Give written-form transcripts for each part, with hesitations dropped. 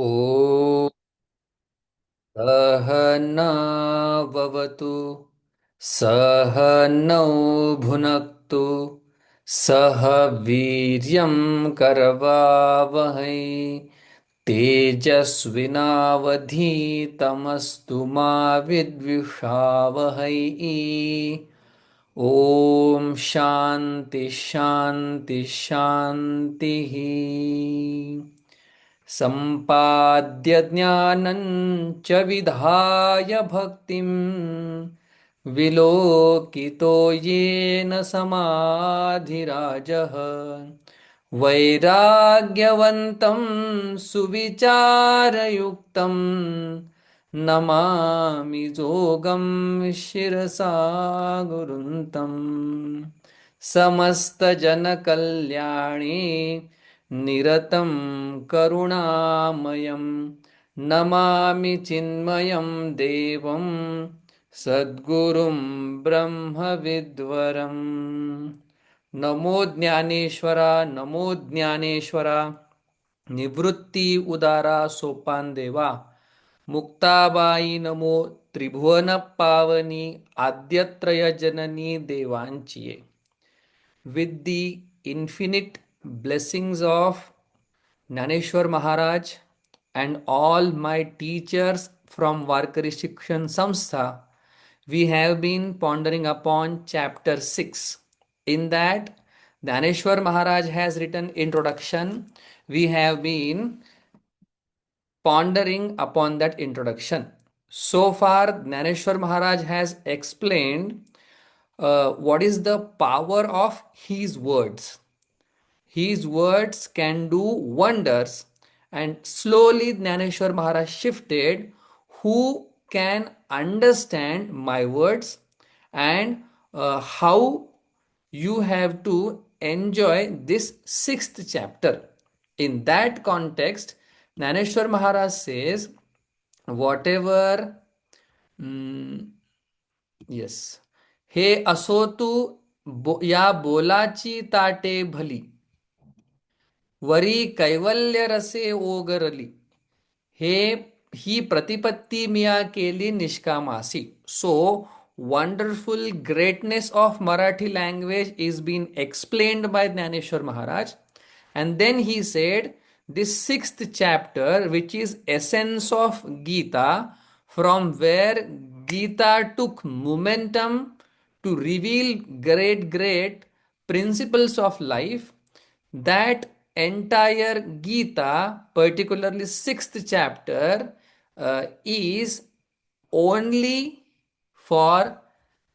ॐ सहनाववतु सहनौ भुनक्तु सह वीर्यं करवावहै तेजस्विनावधीतमस्तु मा विद्विषावहै। ॐ शान्ति शान्ति शान्तिः। सम्पाद्य ज्ञानं च विधाय भक्तिं विलोकितो येन समाधिराजः वैराग्यवन्तं सुविचारयुक्तं नमामि जोगं शिरसा गुरुन्तम् समस्तजनकल्याणे निरतं करुणामयं नमामि चिन्मयं देवं सद्गुरुं ब्रह्मविद्वरम्। नमो ज्ञानेश्वरा, नमो ज्ञानेश्वरा, निवृत्ती उदारा सोपान देवा, मुक्ताबाई नमो, त्रिभुवन पावनी आद्यत्रय जननी देवांचिये. With the infinite blessings of Naneshwar Maharaj and all my teachers from Varkari Shikshan Samstha, we have been pondering upon chapter 6. In that, Naneshwar Maharaj has written introduction. We have been pondering upon that introduction. So far, Naneshwar Maharaj has explained what is the power of his words. His words can do wonders, and slowly Jnaneshwar Maharaj shifted who can understand my words and how you have to enjoy this sixth chapter. In that context, Jnaneshwar Maharaj says, whatever, yes, हे असो तू या बोलाची ताटे भली worry कैवल्य रसे ओगरली हे ही प्रतिपत्ती मिया केली निष्कामासी. So wonderful greatness of Marathi language is being explained by Jnaneshwar Maharaj, and then he said this sixth chapter, which is essence of Gita, from where Gita took momentum to reveal great principles of life, that entire Gita, particularly sixth chapter, is only for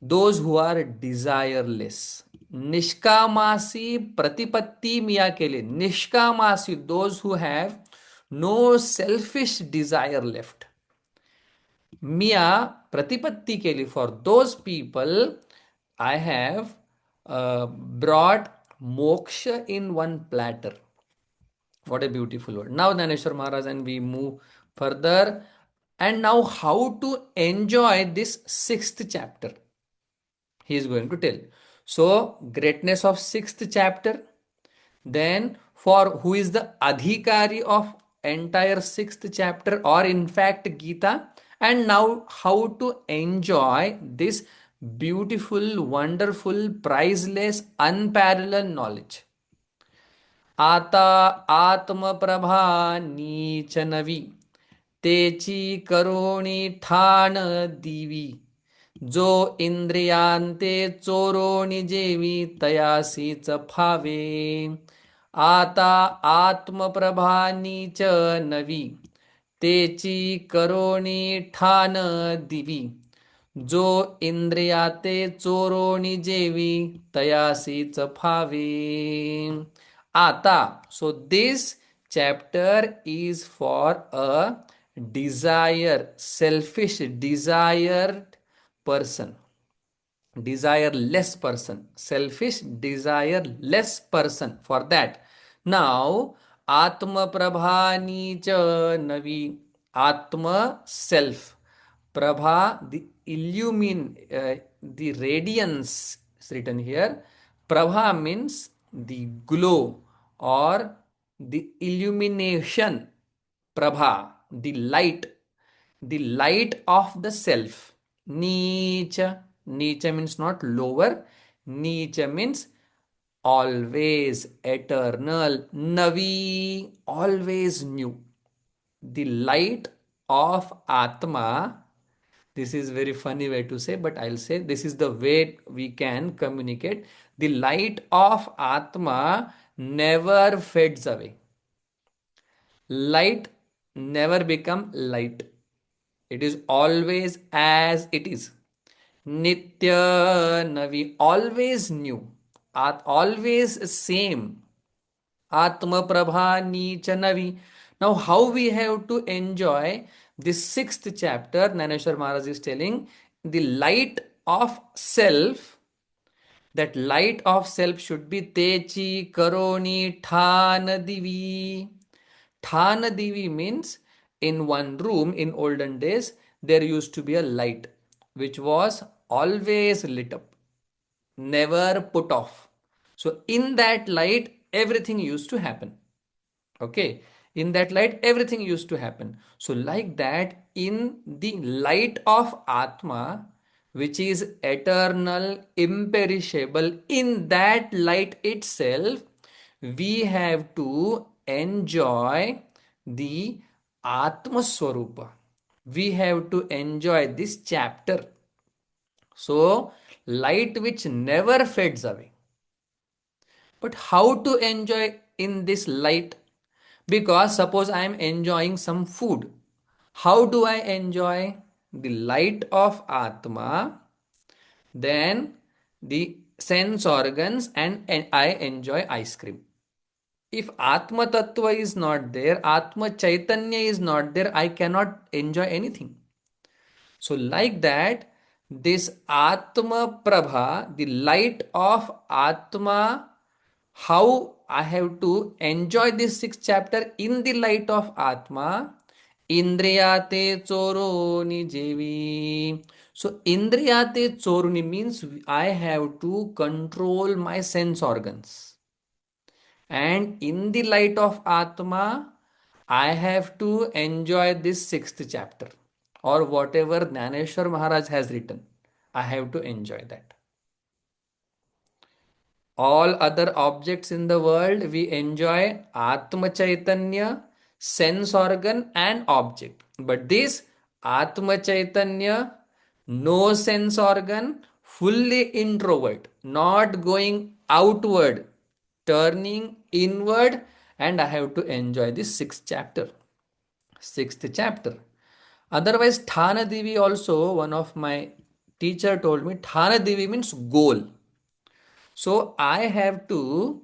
those who are desireless. Nishkamasi pratipatti miya kele. Nishkamasi, those who have no selfish desire left. Miya pratipatti keli, for those people, I have brought moksha in one platter. What a beautiful word. Now, Dhaneshwar Maharaj, and we move further. And now, how to enjoy this sixth chapter? He is going to tell. So, greatness of sixth chapter. Then, for who is the adhikari of entire sixth chapter, or in fact Gita. And now, how to enjoy this beautiful, wonderful, priceless, unparalleled knowledge. आता आत्मप्रभा नीच नवी तेची करोणी ठाण दिवी जो इंद्रियांते चोरोणी जेवी तयासीच फावे. आता आत्मप्रभा नीच नवी तेची करोणी ठाण दिवी जो इंद्रियाते चोरोणी जेवी तयासीच फावे. Ata. So this chapter is for a selfish, desired person, desireless person, selfish, desireless person. For that, now Atma Prabhani cha navi, Atma self, Prabha the the radiance is written here. Prabha means the glow or the illumination. Prabha, the light of the self. Nicha, Nicha means not lower. Nicha means always, eternal. Navi, always new. The light of Atma. This is very funny way to say, but I'll say this is the way we can communicate. The light of Atma never fades away. Light never become light. It is always as it is. Nitya Navi, always new. Always same. Atma Prabha Nicha Navi. Now, how we have to enjoy this sixth chapter? Naneshwar Maharaj is telling the light of self. That light of self should be Techi Karoni Thana Divi. Thana Divi means in one room in olden days there used to be a light which was always lit up, never put off. So in that light everything used to happen. Okay, in that light everything used to happen. So like that, in the light of Atma, which is eternal, imperishable, in that light itself we have to enjoy the Atma Swarupa. We have to enjoy this chapter. So light which never fades away. But how to enjoy in this light? Because suppose I am enjoying some food. How do I enjoy? The light of Atma, then the sense organs, and I enjoy ice cream. If Atma Tattva is not there, Atma Chaitanya is not there, I cannot enjoy anything. So, like that, this Atma Prabha, the light of Atma, how I have to enjoy this sixth chapter in the light of Atma. Indriyate choroni jevi. So, Indriyate choruni means I have to control my sense organs. And in the light of Atma, I have to enjoy this sixth chapter or whatever Jnaneshwar Maharaj has written. I have to enjoy that. All other objects in the world, we enjoy Atma Chaitanya, sense organ, and object. But this Atma Chaitanya, no sense organ, fully introvert, not going outward, turning inward, and I have to enjoy this sixth chapter. Sixth chapter. Otherwise, Thana Devi also, one of my teacher told me, Thana Devi means goal. So I have to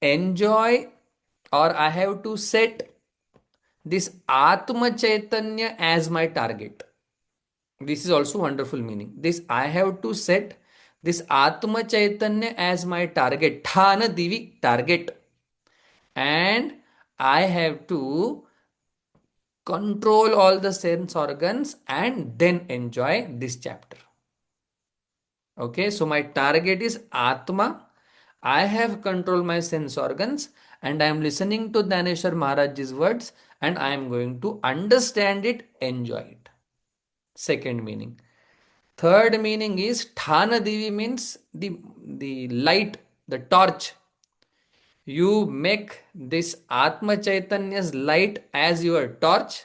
enjoy or I have to set this Atma Chaitanya as my target. This is also wonderful meaning. This I have to set this Atma Chaitanya as my target. Thana Divi target. And I have to control all the sense organs and then enjoy this chapter. Okay, so my target is Atma. I have control my sense organs and I am listening to Dhaneshwar Maharaj's words and I am going to understand it, enjoy it. Second meaning. Third meaning is Thana Devi means the light, the torch. You make this Atma Chaitanya's light as your torch,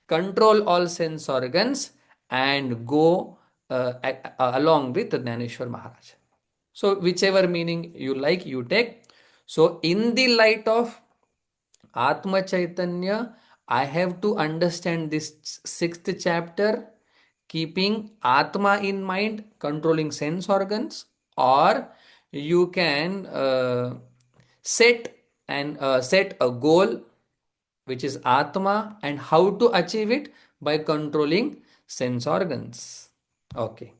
control all sense organs, and go along with Dhaneshwar Maharaj. So, whichever meaning you like, you take. So, in the light of Atma Chaitanya, I have to understand this sixth chapter, keeping Atma in mind, controlling sense organs, or you can set a goal which is Atma and how to achieve it by controlling sense organs. Okay.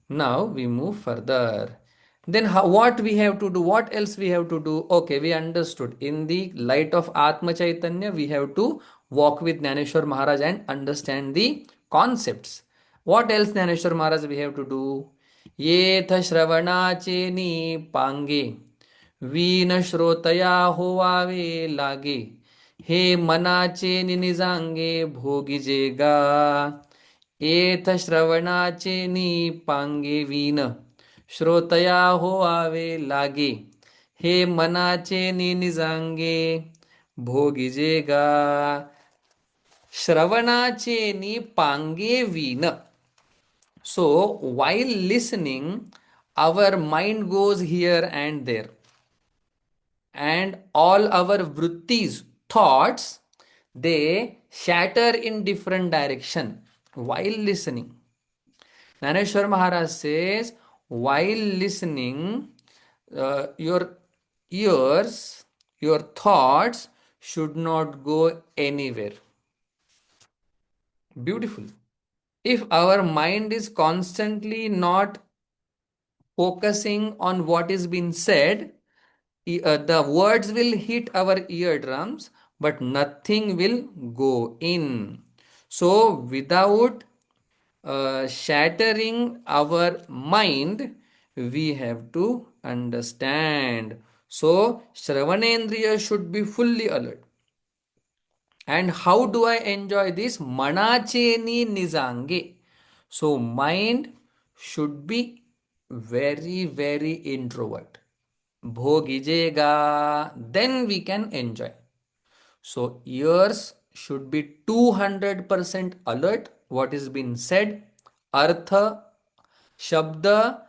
Now we move further. Then what we have to do? What else we have to do? Okay, we understood. In the light of Atma Chaitanya, we have to walk with Jnaneshwar Maharaj and understand the concepts. What else Jnaneshwar Maharaj we have to do? Yetha Shravanache ni pange वीन श्रोतया होवावे लागे हे मनाचे निनिजांगे भोगिजे गा. एथ श्रवणाचे पांगे win श्रोतया होवावे लागे. हे मनाचे निनिजांगे भोगिजे गा. श्रवणाचे पांगे win. So, while listening, our mind goes here and there, and all our vrittis, thoughts, they shatter in different direction while listening. Naneshwar Maharaj says, while listening, your ears, your thoughts should not go anywhere. Beautiful. If our mind is constantly not focusing on what is being said, the words will hit our eardrums, but nothing will go in. So, without shattering our mind, we have to understand. So, Shravanendriya should be fully alert. And how do I enjoy this? Manacheni nizange. So, mind should be very, very introvert. Bhogijega, then we can enjoy. So, ears should be 200% alert. What is being said? Artha, Shabda,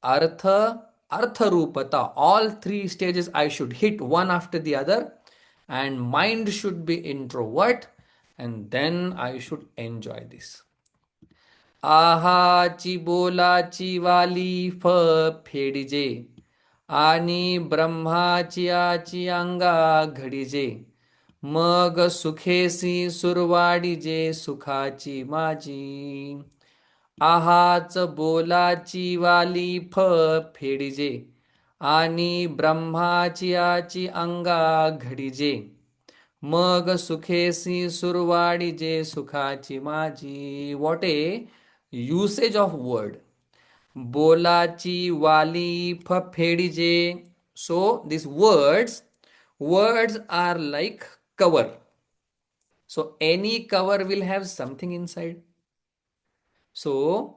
Artha, Artharupata. All three stages I should hit one after the other. And mind should be introvert. And then I should enjoy this. आहाची बोलाची वाली फेडिजे आणि ब्रह्माची आची अंगा घडीजे. मग सुखेसी सुरवाडीजे सुखाची माझी. आहाच बोलाची वाली फेडिजे आणि ब्रह्माची आची अंगा घडीजे. मग सुखेसी सुरवाडीजे सुखाची माझी. What A usage of word. Bolachi wali फेडिजे. So these words are like cover. So any cover will have something inside. So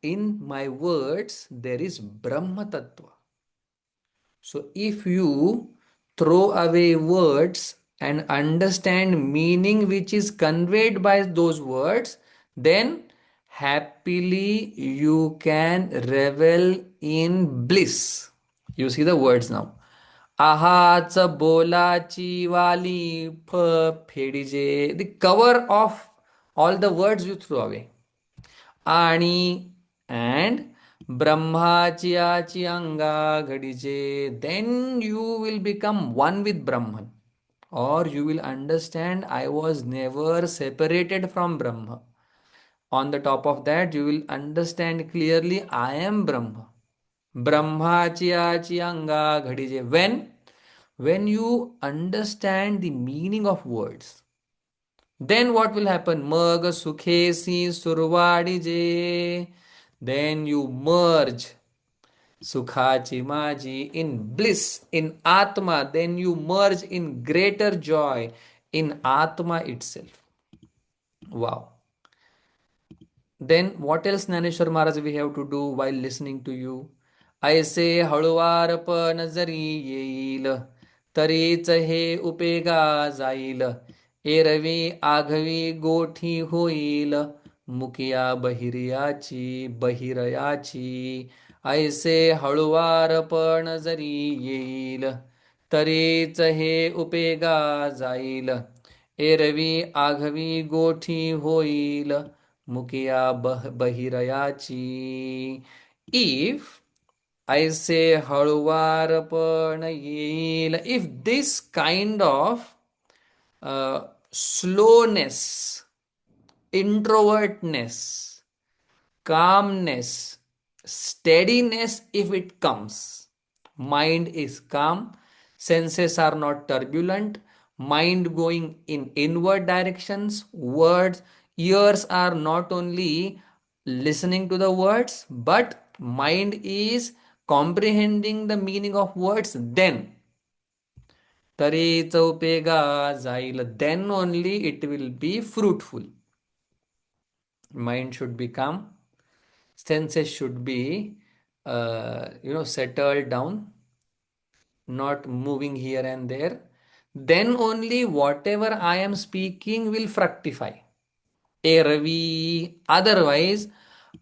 in my words there is Brahma Tattva. So if you throw away words and understand meaning which is conveyed by those words, then happily you can revel in bliss. You see the words now. आहाच बोलाची वाली फेडिजे. The cover of all the words you throw away. आणि and ब्रह्माची आची अंगा घडीजे. Then you will become one with Brahman. Or you will understand I was never separated from Brahma. On the top of that, you will understand clearly I am Brahma. Brahmachi achi anga ghadije. When you understand the meaning of words, then what will happen? Mag sukhesi survadije. Then you merge sukhachi maji in bliss, in Atma. Then you merge in greater joy in Atma itself. Wow. Then what else Naneshwar Maharaj we have to do while listening to you? ऐसे हळुवारपण जरी येईल तरीच हे उपेगा जाईल. एरवी आघवी गोठी होईल मुकिया बहिरयाची बहिरयाची. ऐसे हळुवारपण जरी येईल तरीच हे उपेगा जाईल. एरवी आघवी गोठी होईल मुकिया बहिरयाची. If I say हळुवारपण येईल, if this kind of slowness, introvertness, calmness, steadiness, if it comes, mind is calm, senses are not turbulent, mind going in inward directions, words, ears are not only listening to the words, but mind is comprehending the meaning of words, then तरी चौपेगा जाईल. Then only it will be fruitful. Mind should be calm. Senses should be, settled down, not moving here and there. Then only whatever I am speaking will fructify. एरवी, otherwise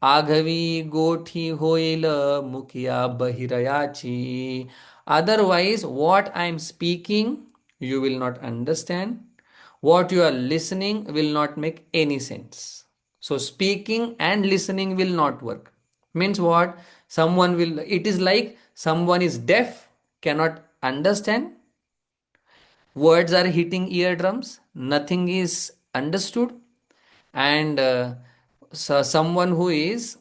आघवी गोठी होईल मुखिया बहिरयाची. Otherwise, what I am speaking, you will not understand. What you are listening will not make any sense. So, speaking and listening will not work. Means what? It is like someone is deaf, cannot understand. Words are hitting eardrums, nothing is understood. And someone who is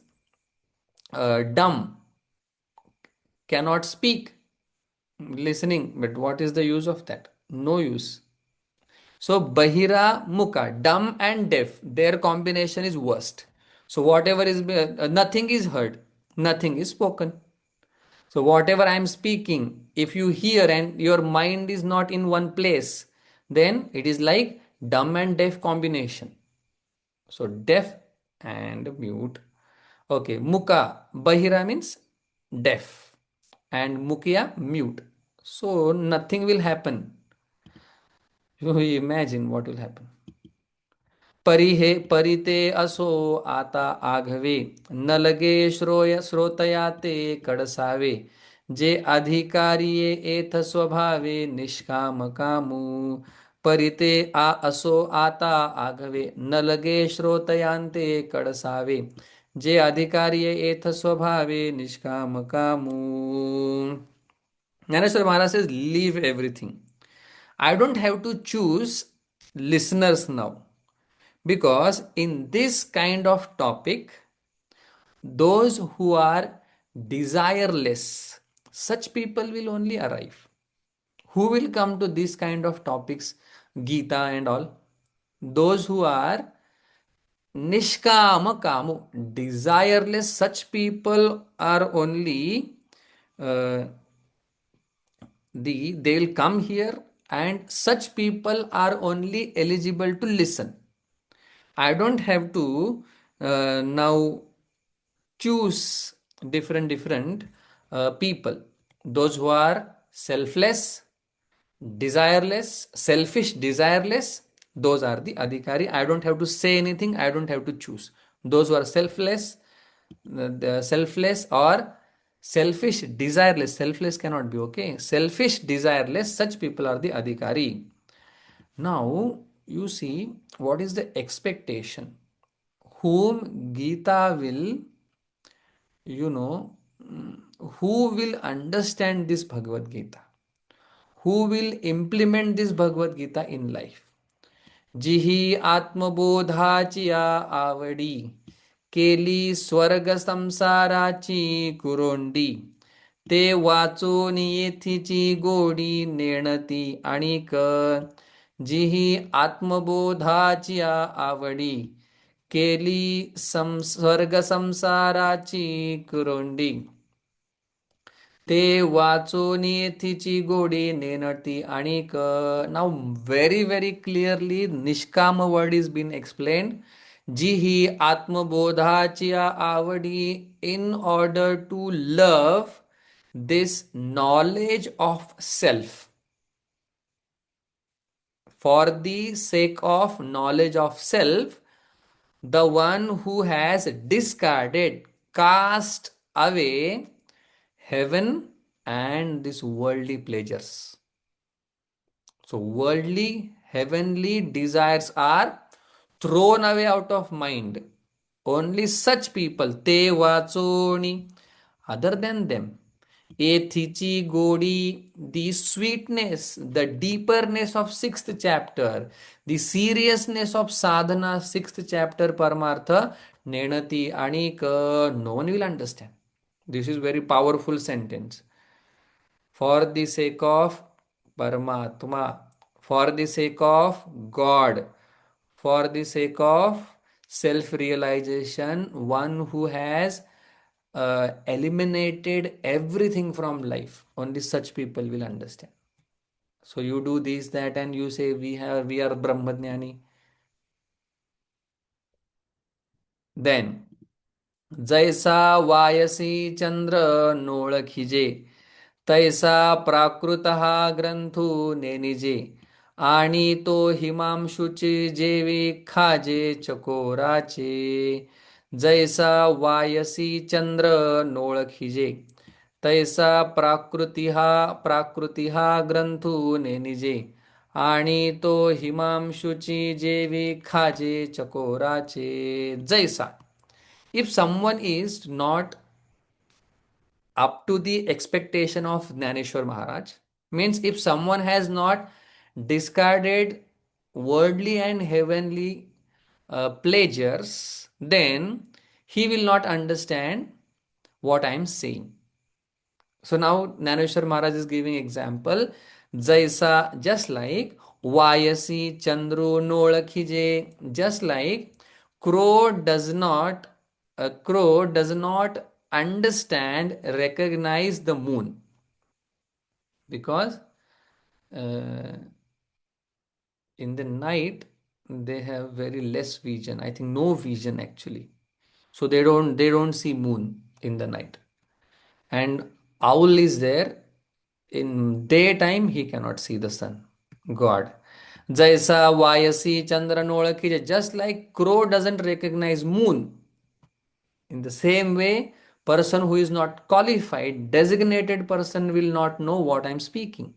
dumb cannot speak listening, but what is the use of that? No use. So bahira mukha, dumb and deaf, their combination is worst. So whatever is nothing is heard, nothing is spoken. So whatever I am speaking, if you hear and your mind is not in one place, then it is like dumb and deaf combination. So deaf and mute. Okay, mukha, bahira means deaf, and mukia, mute. So nothing will happen. You imagine what will happen. परी हे परिते असो आता आघवे न लगे श्रोतया ते कडसावे जे अधिकारिये एथ स्वभावे निष्काम Camus. परिते असो आता आघवे न लगे श्रोतयांते कडसावे जे अधिकारिये एथ स्वभावे निष्काम Camus. Nyaneshwar Maharaj says, leave everything. I don't have to choose listeners now. Because in this kind of topic, those who are desireless, such people will only arrive. Who will come to this kind of topics, Gita and all? Those who are nishkama kamu, desireless, such people are only, they will come here, and such people are only eligible to listen. I don't have to now choose different people. Those who are selfless, desireless, selfish, desireless, those are the adhikari. I don't have to say anything. I don't have to choose. Those who are selfless, selfless or selfish, desireless. Selfless cannot be, okay. Selfish, desireless, such people are the adhikari. Now you see what is the expectation. Whom Gita will, who will understand this Bhagavad Gita? Who will implement this Bhagavad Gita in life? जिही आत्मबोधाची आवडी केली स्वर्ग संसाराची कुरोंडी ते वाचून येथीची गोडी नेणती आणिक. जिही आत्मबोधाची आवडी केली स्वर्ग संसाराची कुरोंडी ते वाचून येथीची गोडी नेणती आणिक. नाउ very clearly निष्काम word is been explained. जी ही आत्मबोधाची आवडी, in order to love this knowledge of self, for the sake of knowledge of self, the one who has discarded, cast away heaven and these worldly pleasures. So worldly, heavenly desires are thrown away out of mind. Only such people, te vachoni, other than them, ethichi godi, the sweetness, the deeperness of 6th chapter, the seriousness of sadhana, 6th chapter Paramartha, nenati anik, no one will understand. This is very powerful sentence. For the sake of Paramatma, for the sake of God, for the sake of self-realization, one who has eliminated everything from life, only such people will understand. So you do this, that, and you say we are Brahmajnani. Then जैसा YC चंद्र नोळखिजे तैसा प्राकृत हा ग्रंथू नेनिजे आणि तो हिमांशुची जेवी खाजे चकोराचे जैसा YC चंद्र नोळखिजे तैसा प्राकृती हा ग्रंथू नेनिजे आणि तो हिमांशुची जेवी खाजे चकोराचे जैसा. If someone is not up to the expectation of Jnaneshwar Maharaj, means if someone has not discarded worldly and heavenly pleasures, then he will not understand what I am saying. So now Jnaneshwar Maharaj is giving example. Jaisa, just like Vayasi Chandru Nolakhije, just like crow does not a crow does not understand, recognize the moon because uh, in the night they have very less vision. I think no vision actually. So they don't see moon in the night. And owl is there in daytime he cannot see the sun, God. Jaisa Vayasi Chandra Nolaki, just like crow doesn't recognize moon, in the same way, person who is not qualified, designated person will not know what I am speaking.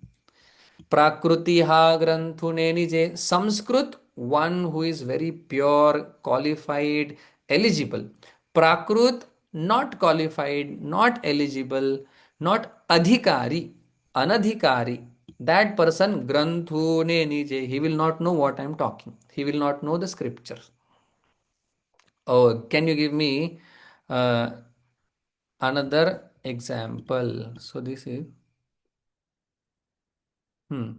Prakruti ha granthune nije. Sanskrit, one who is very pure, qualified, eligible. Prakrut, not qualified, not eligible, not adhikari, anadhikari. That person, granthune nije, he will not know what I am talking. He will not know the scriptures. Oh, can you give me uh, another example? So this is, hmm.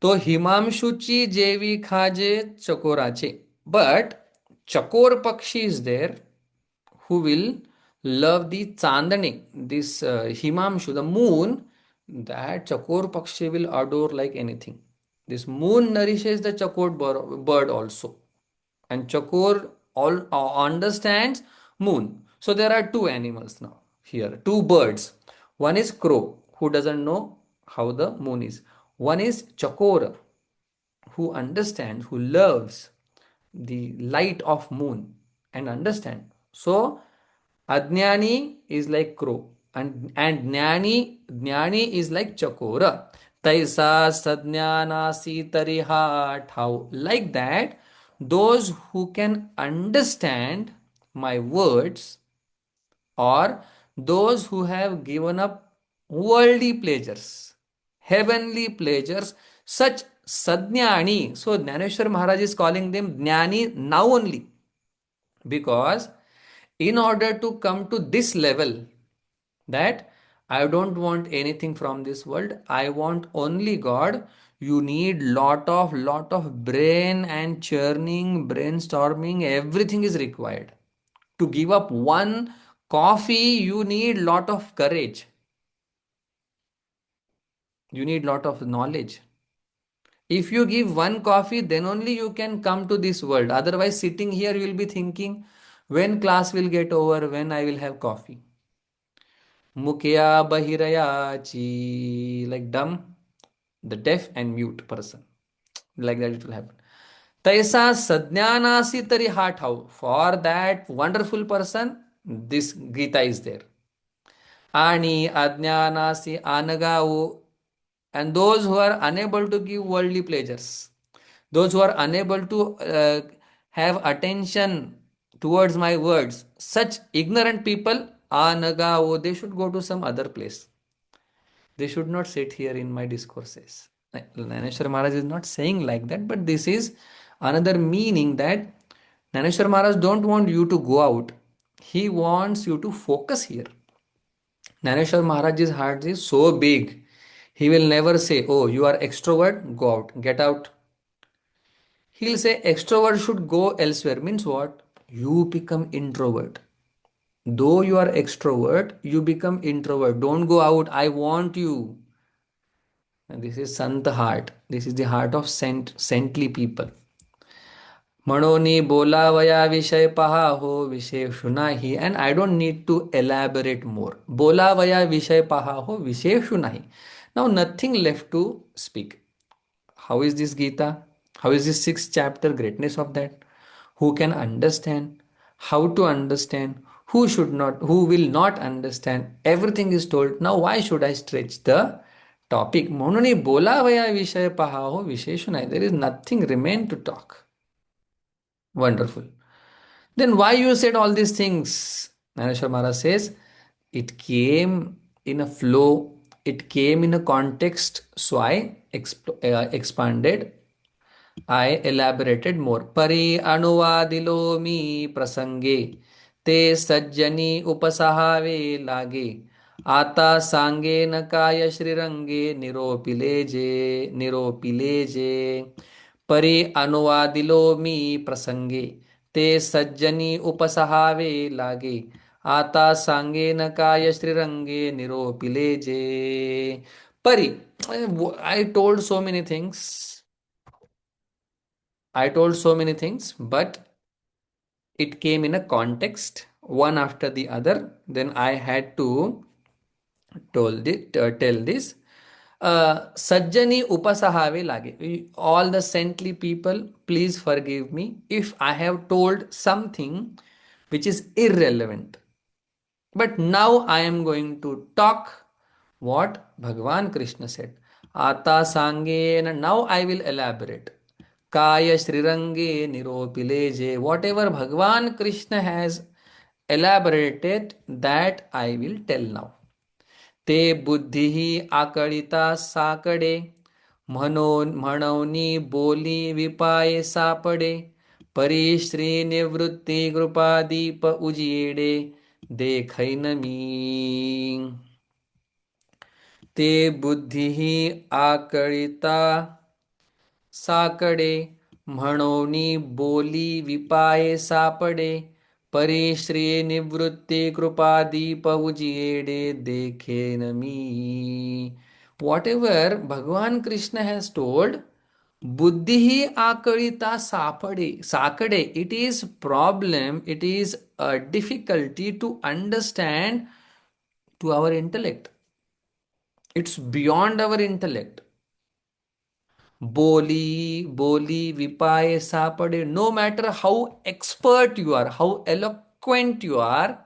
तो हिमांशुची जेवी खाजे चकोराचे. But Chakor Pakshi is there who will love the Chandani, this Himamshu, the moon, that Chakor Pakshi will adore like anything. This moon nourishes the Chakor bird also. And Chakor understands moon. So there are two animals now here, two birds. One is crow, who doesn't know how the moon is. One is Chakora, who understands, who loves the light of moon and understand. So Adnyani is like crow and Jnani is like Chakora. Taisa sadnyana sitariha thau. Like that, those who can understand my words or those who have given up worldly pleasures, heavenly pleasures, such sadnyani. So Jnaneshwar Maharaj is calling them jnani now only, because in order to come to this level, that I don't want anything from this world, I want only God, you need lot of brain and churning, brainstorming, everything is required. To give up one coffee, you need lot of courage, you need lot of knowledge. If you give one coffee, then only you can come to this world. Otherwise, sitting here, you will be thinking, when class will get over, when I will have coffee. Mukya bahirayachi, like dumb, the deaf and mute person. Like that it will happen. Taisa sadnyanasi tari heart how. For that wonderful person, this Gita is there. Ani adnyanasi anagao. And those who are unable to give worldly pleasures, those who are unable to have attention towards my words, such ignorant people, anagao, they should go to some other place. They should not sit here in my discourses. Jnaneshwar Maharaj is not saying like that, but this is another meaning that Jnaneshwar Maharaj don't want you to go out. He wants you to focus here. Jnaneshwar Maharaj's heart is so big. He will never say, oh, you are extrovert, go out, get out. He'll say extrovert should go elsewhere. Means what? You become introvert. Though you are extrovert, you become introvert. Don't go out. I want you. This is Sant heart. This is the heart of saintly people. म्हणोनी बोलावया विषय पहा हो विशेषु नाही. And I don't need to elaborate more. बोलावया विषय पहा हो विशेषु नाही. Now nothing left to speak. How is this Gita? How is this sixth chapter? Greatness of that. Who can understand? How to understand? Who should not? Who will not understand? Everything is told. Now why should I stretch the topic? म्हणून बोलावया विषय पहा हो विशेष नाही. There is nothing remain to talk. Wonderful. Then why you said all these things? Naneshwar Maharaj says, it came in a flow, it came in a context, so I expanded, I elaborated more. Pari anuvadilo mi prasange, te sajjani upasahave lage, आता सांगे न काय श्रीरंगे निरोपिले जे परी अनुवादिलो मी प्रसंगे ते सज्जनी उपसहावे लागे आता सांगे न काय श्रीरंगे निरोपिले जे परी I told so many things. I told so many things, but it came in a context, one after the other. Then I had to tell this. Sajjani upasahave lage. All the saintly people, please forgive me if I have told something which is irrelevant. But now I am going to talk what Bhagavan Krishna said. Ata sange, now I will elaborate. Kaya Shrirange Niropileje. Whatever Bhagavan Krishna has elaborated, that I will tell now. ते बुद्धी आकळिता साकडे म्हणून बोली विपाये सापडे परी श्री निवृत्ती कृपादीप उजियेडे देखैन मी ते बुद्धी आकळिता साकडे म्हणून बोली विपाये सापडे परी श्री निवृत्ती कृपादीप उजियेडे देखेन मी. Whatever Bhagavan Krishna has told, बुद्धी ही आकळिता साकडे, it is problem, it is a difficulty to understand to our intellect. It's beyond our intellect. बोली विपाये सापडे. No matter how expert you are, how eloquent you are,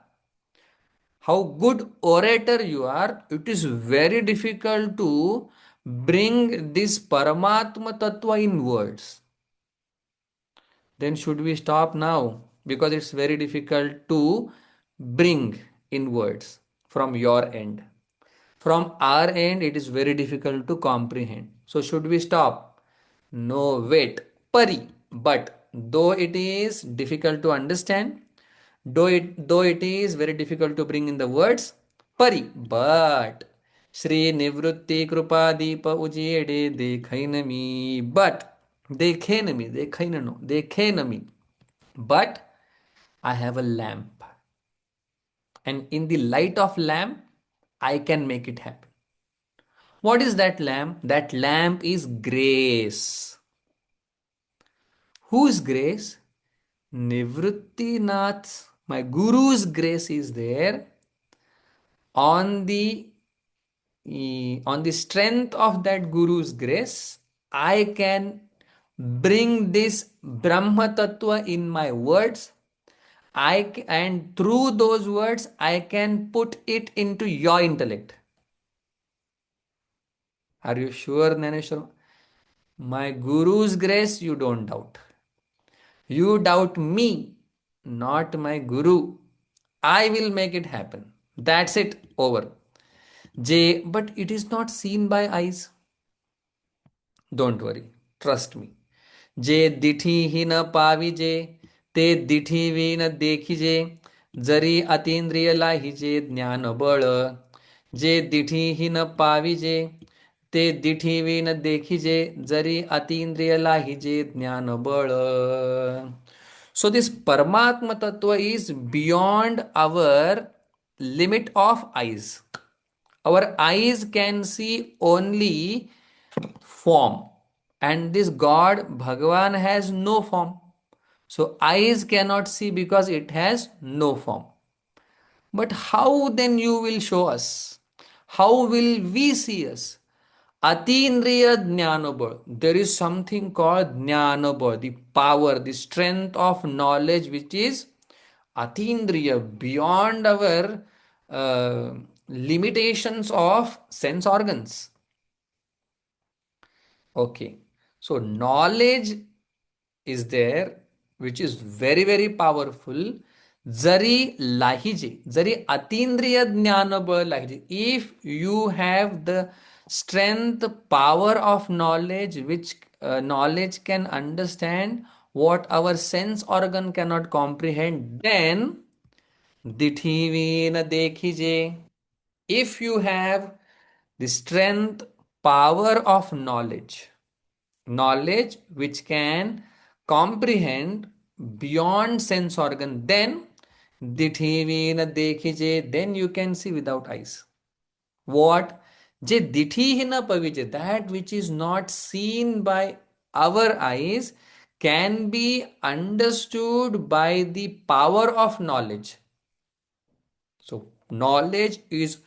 how good orator you are, it is very difficult to bring this Paramatma Tattva in words. Then should we stop now? Because it's very difficult to bring in words from your end. From our end, it is very difficult to comprehend. So should we stop? No, wait. Pari. But though it is difficult to understand, though it is very difficult to bring in the words, pari. But Shri Nivrutti Krupa Deepa Ujiyede Dekhainami. But Dekhainami. But I have a lamp. And in the light of lamp, I can make it happen. What is that lamp? That lamp is grace. Whose grace? Nivruttinath. My Guru's grace is there. On the strength of that Guru's grace, I can bring this Brahma Tattva in my words. And through those words, I can put it into your intellect. Are you sure, Naneshwar? My Guru's grace, you don't doubt. You doubt me, not my Guru. I will make it happen. That's it, over. But it is not seen by eyes. Don't worry, trust me. जे दिठी ही न पाविजे, ते दिठी win देखिजे, जरी अतींद्रिय लाहिजे ज्ञान बळ. जे दिठी ही न पाविजे, ते दिठी win देखिजे, जरी अतींद्रिय लाहिजे ज्ञान बळ. So this Paramatma Tattva is beyond our limit of eyes. Our eyes can see only form, and this God Bhagavan has no form. So eyes cannot see because it has no form. But how then you will show us? How will we see us? Atindriya Jnanabha. There is something called Jnanabha, the power, the strength of knowledge which is Atindriya, beyond our uh, limitations of sense organs. Okay. So knowledge is there, which is very, very powerful. Jari lahije, jari atindriya jnanabha lahije. If you have the strength, power of knowledge, which knowledge can understand what our sense organ cannot comprehend, then dithivi na dekhije. If you have the strength, power of knowledge which can comprehend beyond sense organ, then dithivi na dekhije, then you can see without eyes. What? Je dithi na pavije, that which is not seen by our eyes can be understood by the power of knowledge. So knowledge is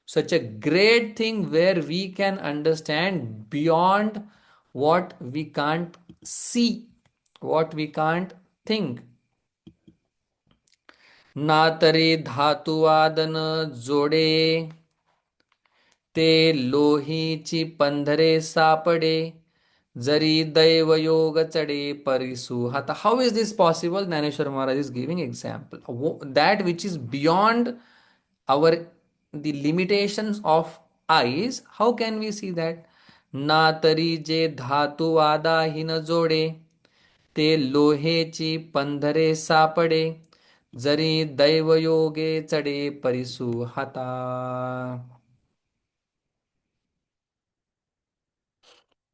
such a great thing where we can understand beyond what we can't see, what we can't think. ना तरी धातुवादन जोडे ते लोहीची पंधरे सापडे जरी दैवयोग चढे परिसु हाता. How is this possible? Naneshwar Maharaj is giving example. That which is beyond our the limitations of eyes, how can we see that? ना तरी जे धातुवादाहीन जोडे ते लोहेची पंधरे सापडे जरी दैवयोगे चढे परिसु हाता.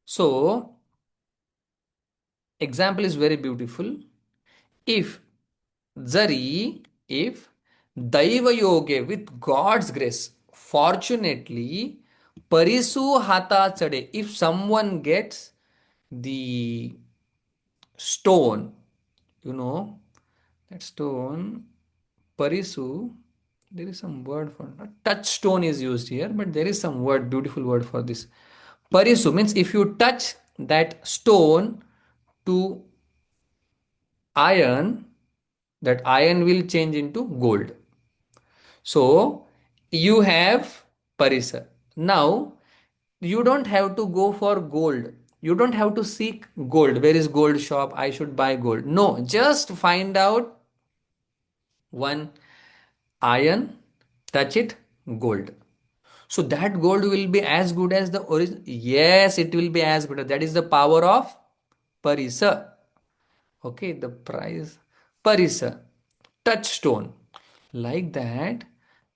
So example is very beautiful. If Zari, if Daiva Yoge, with God's grace, fortunately, Parisu Hata Chade, if someone gets the stone, you know, that stone, Parisu, there is some word for touchstone is used here, but there is some word, beautiful word for this. Parisu means if you touch that stone to iron, that iron will change into gold. So you have parisa. Now you don't have to go for gold. You don't have to seek gold. Where is gold shop? I should buy gold. No, just find out one iron, touch it, gold. So that gold will be as good as the original. Yes, it will be as good. That is the power of parisa. Okay, the price parisa, touchstone. Like that,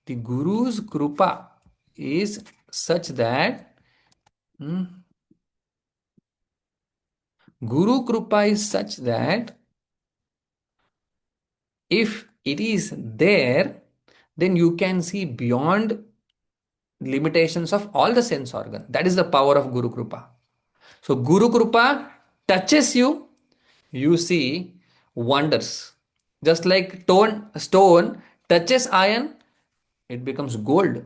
the Guru's Krupa is such that Guru Krupa is such that if it is there, then you can see beyond limitations of all the sense organ. That is the power of Guru Krupa. So Guru Krupa touches you, you see wonders. Just like stone touches iron, it becomes gold.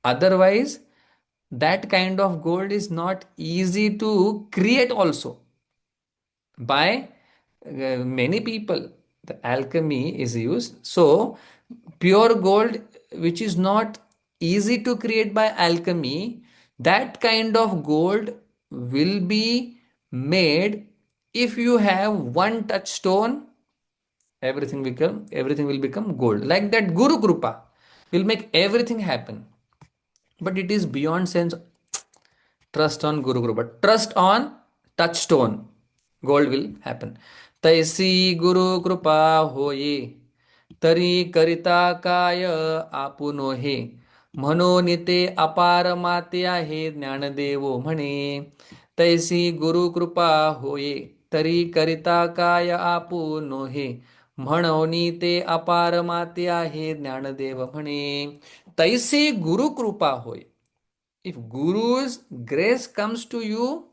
Otherwise, that kind of gold is not easy to create also by many people. The alchemy is used. So pure gold which is not easy to create by alchemy, that kind of gold will be made if you have one touchstone. Everything will become gold. Like that Guru Krupa will make everything happen. But it is beyond sense. Trust on Guru Guru, but trust on touchstone. Gold will happen. तैसी गुरु कृपा होये तरी करिता काय आपुनो हे म्हणून ते अपार माते आहे ज्ञानदेवो म्हणे. तैसी गुरु कृपा होये तरी करिता काय आपुनो हे म्हणून ते अपार माते आहे ज्ञानदेव म्हणे. तैसी गुरु कृपा होय. If Guru's grace comes to you,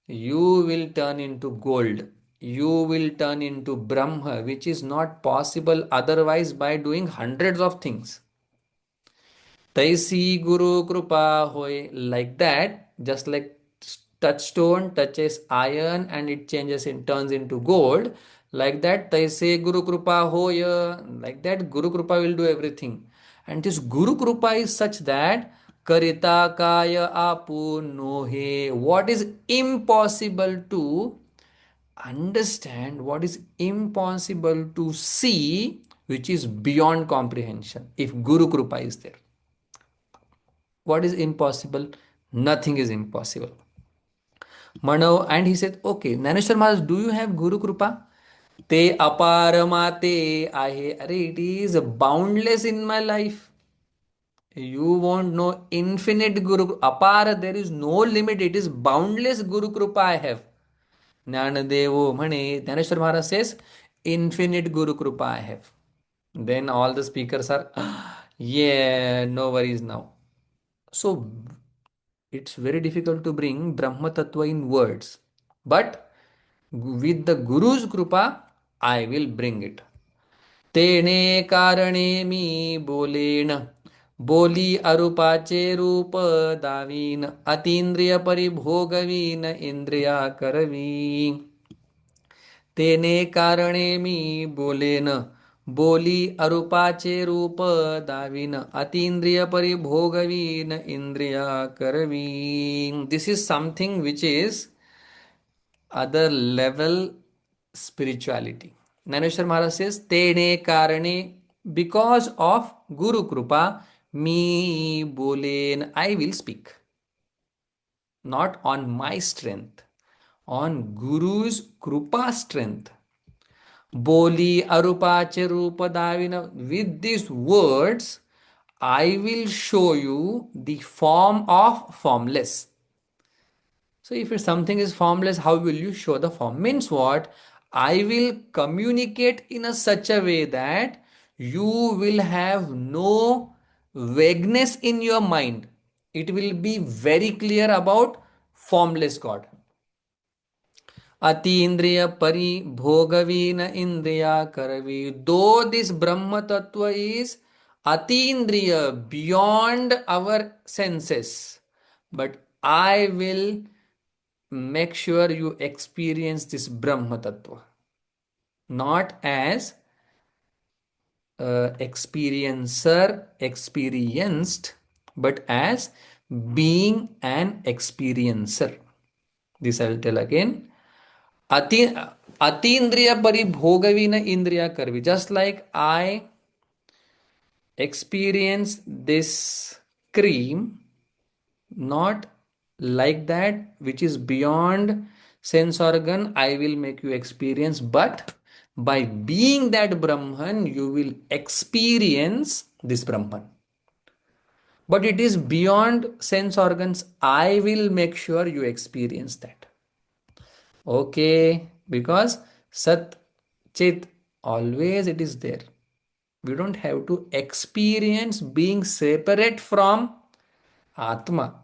you will turn into gold. You will turn into Brahma, which is not possible otherwise by doing hundreds of things. Taisi Guru Krupa Hoy, like that, just like touchstone touches iron and it changes and turns into gold, like that, Taise Guru Krupa Hoy, like that, Guru Krupa will do everything. And this Guru Krupa is such that Karita Kaya Apu Nohe, what is impossible to understand, what is impossible to see, which is beyond comprehension, if Guru Krupa is there. What is impossible? Nothing is impossible. Manav, and he said, okay, Naneshwar Maharaj, do you have Guru Krupa? Te aparamate ahe. It is boundless in my life. You won't know infinite Guru. Apara, there is no limit. It is boundless Guru Krupa I have. Jnanadevo Mane, Naneshwar Maharaj says, infinite Guru Krupa I have. Then all the speakers are, yeah, no worries now. So it's very difficult to bring Brahma Tattva in words. But with the Guru's Krupa, I will bring it. तेणे कारणे मी बोलेन बोली अरूपाचे रूप दावीन अतींद्रिय परिभोगवीन इंद्रिया करवी तेने कारणे मी बोलेन बोली अरूपाचे रूप दावीन अतींद्रिय परिभोगवीन इंद्रिया करवीन. This is something which is other level spirituality. Naneshwar Maharaj says, Tene karane, because of Guru Krupa, me bolen, I will speak. Not on my strength, on Guru's Krupa strength. Boli arupache rupa davina. With these words, I will show you the form of formless. So if something is formless, how will you show the form? Means what? I will communicate in a such a way that you will have no vagueness in your mind. It will be very clear about formless God. Atindriya pari bhogavina indriya karavi. Though this Brahma Tattva is atindriya, beyond our senses, but I will make sure you experience this Brahma Tattva. Not as experiencer, experienced, but as being an experiencer. This I will tell again. Atindriya paribhogavina indriya karvi. Just like I experience this cream, not like that, which is beyond sense organ, I will make you experience, but by being that Brahman, you will experience this Brahman. But it is beyond sense organs, I will make sure you experience that. Okay, because Sat Chit, always it is there. We don't have to experience being separate from Atma.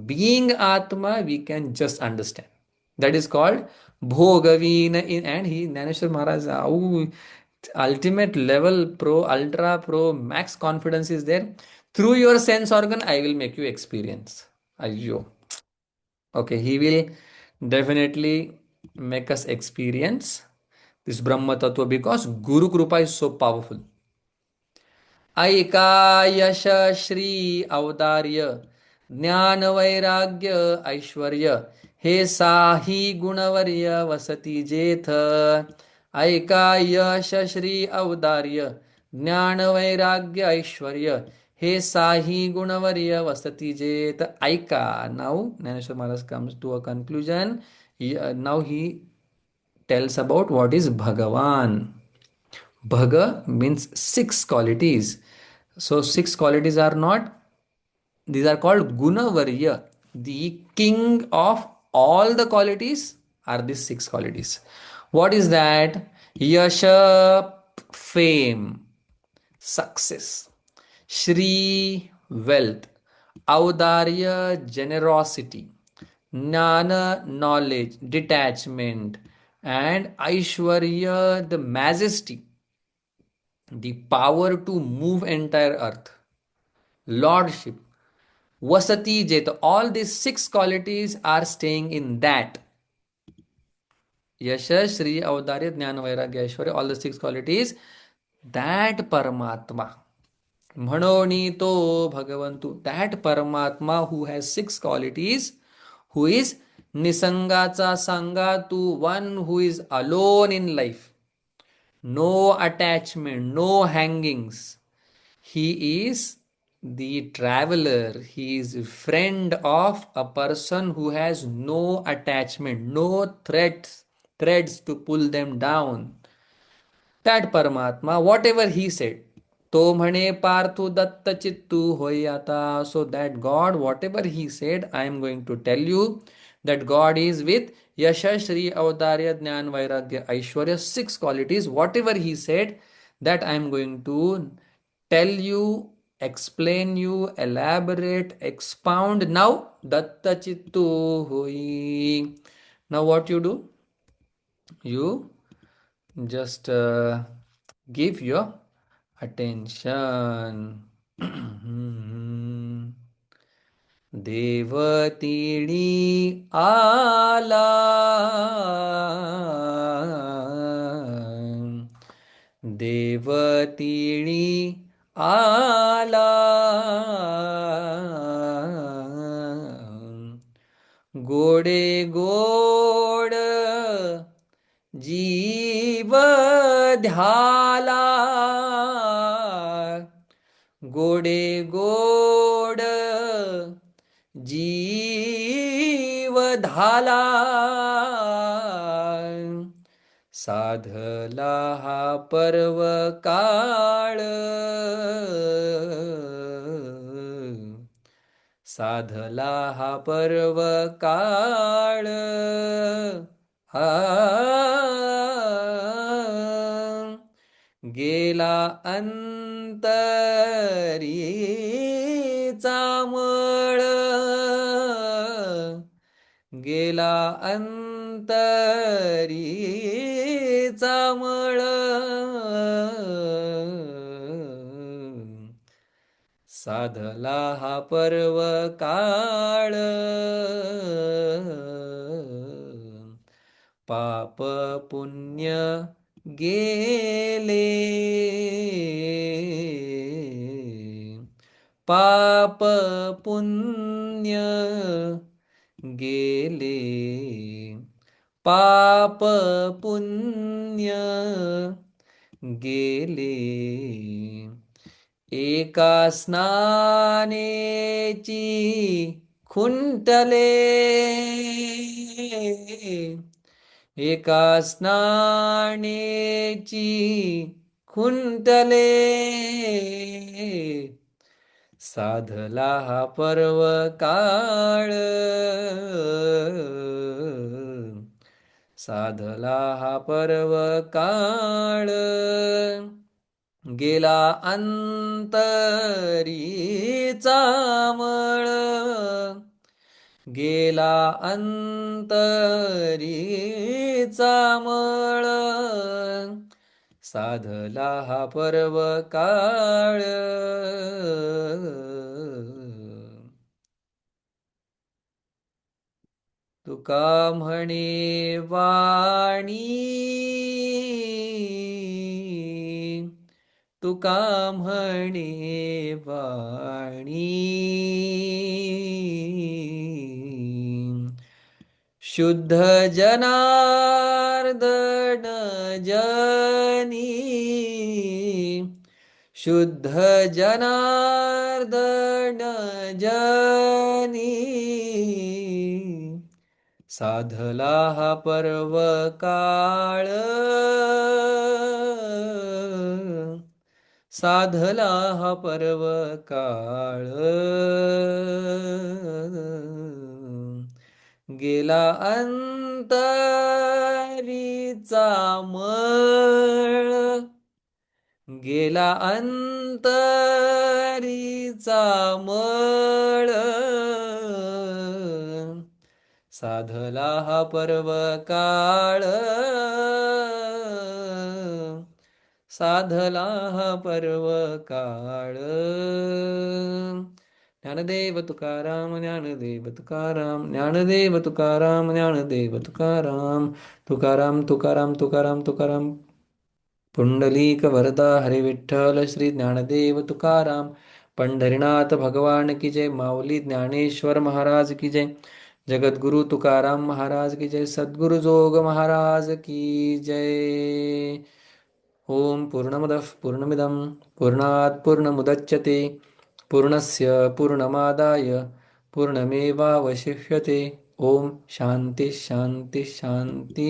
Being Atma, we can just understand. That is called Bhogavina. And he, Naneshwar Maharaj, ultimate level, pro, ultra, pro, max confidence is there. Through your sense organ, I will make you experience. Ayyo. Okay, he will definitely make us experience this Brahma Tattva because Guru Krupa is so powerful. ऐका यश श्री औदार्य ज्ञान वैराग्य ऐश्वर्य हे साही गुणवर्य वसती जेथ. ऐका यश श्री औदार्य ज्ञान वैराग्य ऐश्वर्य हे साही गुणवर्य वसती जेथ. ऐका. Now Naneshwar Maharaj comes to a conclusion. Now he tells about what is Bhagavan. Bhaga means six qualities. So six qualities are not, these are called Gunavarya. The king of all the qualities are these six qualities. What is that? Yasha, fame, success. Shri, wealth. औदार्य generosity, ज्ञान knowledge detachment, and aishwarya the majesty, the power to move entire earth, lordship, vasati jet, all these six qualities are staying in that. यश श्री औदार्य ज्ञान वैराग्य ऐश्वर्य, all the six qualities, that परमात्मा, म्हणून तो भगवंतु, that परमात्मा who has six qualities, who is निसंगाचा Sanga to one who is alone in life, no attachment, no hangings. He is the traveler, he is a friend of a person who has no attachment, no threads to pull them down. That Paramatma, whatever he said, तो म्हणे पार्थु दत्त चित्तू होई आता. So that God, whatever he said, I am going to tell you that God is with Yasha, Shri, Audarya, Jnana, Vairagya, Aishwarya, six qualities. Whatever he said, that I am going to tell you, explain you, elaborate, expound. Now, datta chittu hoi. Now what you do? You just give your attention. देवतीडी आला, देवतीडी आला, गोडे गोड जीव ध्याला, गोडे गोड जीव धाला, साधला हा पर्व काळ, साधला हा पर्व काळ, आ गेला अंतरीचा मळ, गेला अंतरीचा मळ, साधला हा पर्व काळ, पाप पुण्य गेले, पाप पुण्य गेले, पाप पुण्य गेले, एका स्नानेची खुंटले, एका स्नानेची खुंटले, साधला हा पर्व काळ, साधला हा पर्व काळ, गेला अंतरीचा मळ, गेला अंतरीचा मळ, साधला हा पर्व काळ. तुका म्हणे वाणी, तुका म्हणे वाणी, शुद्ध जनार्दन जनी, शुद्ध जनार्दन जनी, साधला हा पर्व काळ, साधला हा पर्व काळ, गेला अंतरीचा मळ, गेला अंतरीचा मळ, साधला हा पर्व काळ, साधला हा पर्व काळ. ज्ञानदेव तुकाराम, ज्ञानदेव तुकाराम, ज्ञानदेव तुकाराम, ज्ञानदेव तुकाराम. तुकाराम तुकाराम तुकाराम तुकाराम. पुंडलीक वरदा हरे विठ्ठल श्री ज्ञानदेव तुकाराम. पंढरीनाथ भगवान की जय. माऊली ज्ञानेश्वर महाराज की जय. जगद्गुरु तुकाराम महाराज की जय. सद्गुरु जोग महाराज की जय. ओम पूर्णमदः पूर्णमिदं पूर्णात् पूर्णमुदच्यते पूर्णस्य पूर्णमादाय पूर्णमेवावशिष्यते. ओम शांती शांती शांती.